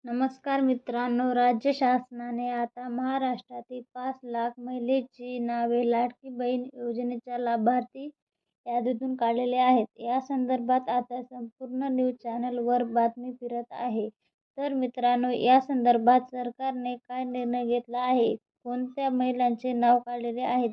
नमस्कार मित्रांनो, राज्य शासनाने आता महाराष्ट्रातील 5 लाख महिलेची नावे लाडकी बहीण योजनेच्या लाभार्थी यादीतून काढलेले आहेत. या संदर्भात आता संपूर्ण न्यूज चॅनलवर बातमी फिरत आहे. तर मित्रांनो, या संदर्भात सरकारने काय निर्णय घेतला आहे, कोणत्या महिलांचे नाव काढलेले आहेत,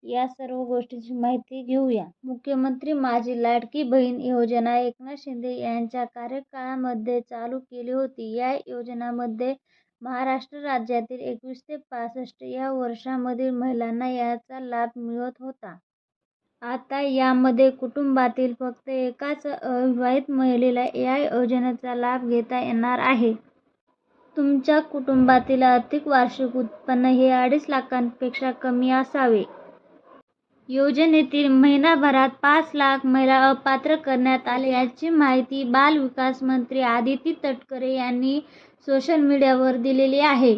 या सर्व गोष्टींची माहिती घेऊया. मुख्यमंत्री माझी लाडकी बहीण योजना एकनाथ शिंदे यांच्या कार्यकाळामध्ये चालू केली होती. या योजनेमध्ये महाराष्ट्र राज्यातील 21 ते 65 या वर्षामधील महिलांना याचा लाभ मिळत होता. आता यामध्ये कुटुंबातील फक्त एकाच अविवाहित महिलेला या योजनेचा लाभ घेता येणार आहे. तुमच्या कुटुंबातील आर्थिक वार्षिक उत्पन्न हे 2.5 लाखांपेक्षा कमी असावे. योजनेतील महिनाभरात 5 लाख महिला अपात्र करण्यात आल्या, याची माहिती बाल विकास मंत्री आदिती तटकरे यांनी सोशल मीडियावर दिलेली आहे.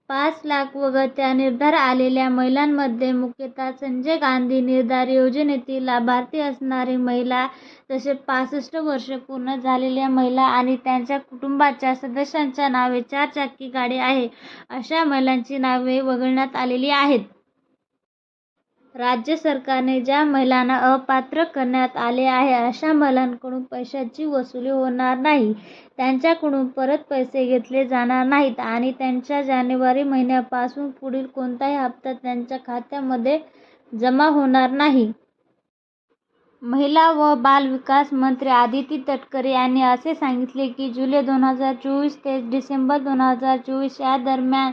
5 लाख वगळता निर्धार आलेल्या महिलांमध्ये मुख्यतः संजय गांधी निर्धार योजनेतील लाभार्थी असणारी महिला, तसेच 65 वर्षे पूर्ण झालेल्या महिला आणि त्यांच्या कुटुंबाच्या सदस्यांच्या नावे 4 चाकी गाडी आहे, अशा महिलांची नावे वगळण्यात आलेली आहेत. राज्य सरकारने ज्या महिलांना अपात्र करण्यात आले आहे, अशा महिलांकडून पैशाची वसुली होणार नाही, त्यांच्याकडून परत पैसे घेतले जाणार नाहीत आणि त्यांचा जानेवारी महिन्यापासून पुढील कोणताही हप्ता त्यांच्या खात्यामध्ये जमा होणार नाही. महिला व बाल विकास मंत्री आदिती तटकरे यांनी असे सांगितले की जुलै 2024 ते डिसेंबर 2024 या दरम्यान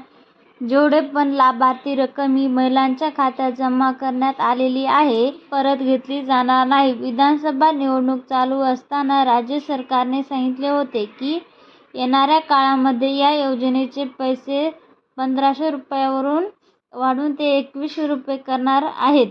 जेवढे पण लाभार्थी रक्कम ही महिलांच्या खात्यात जमा करण्यात आलेली आहे, परत घेतली जाणार नाही. विधानसभा निवडणूक चालू असताना राज्य सरकारने सांगितले होते की येणाऱ्या काळामध्ये या योजनेचे पैसे 1500 रुपयावरून वाढवून ते 2100 रुपये करणार आहेत.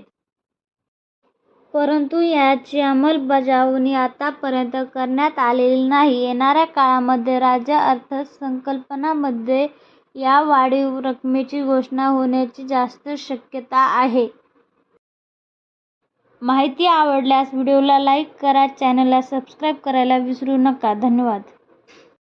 परंतु याची अंमलबजावणी आतापर्यंत करण्यात आलेली नाही. येणाऱ्या काळामध्ये राज्य अर्थसंकल्पामध्ये या वाढीव रकमेची घोषणा होण्याची जास्त शक्यता आहे. माहिती आवडल्यास व्हिडिओला लाईक करा, चॅनलला सबस्क्राईब करायला विसरू नका. धन्यवाद.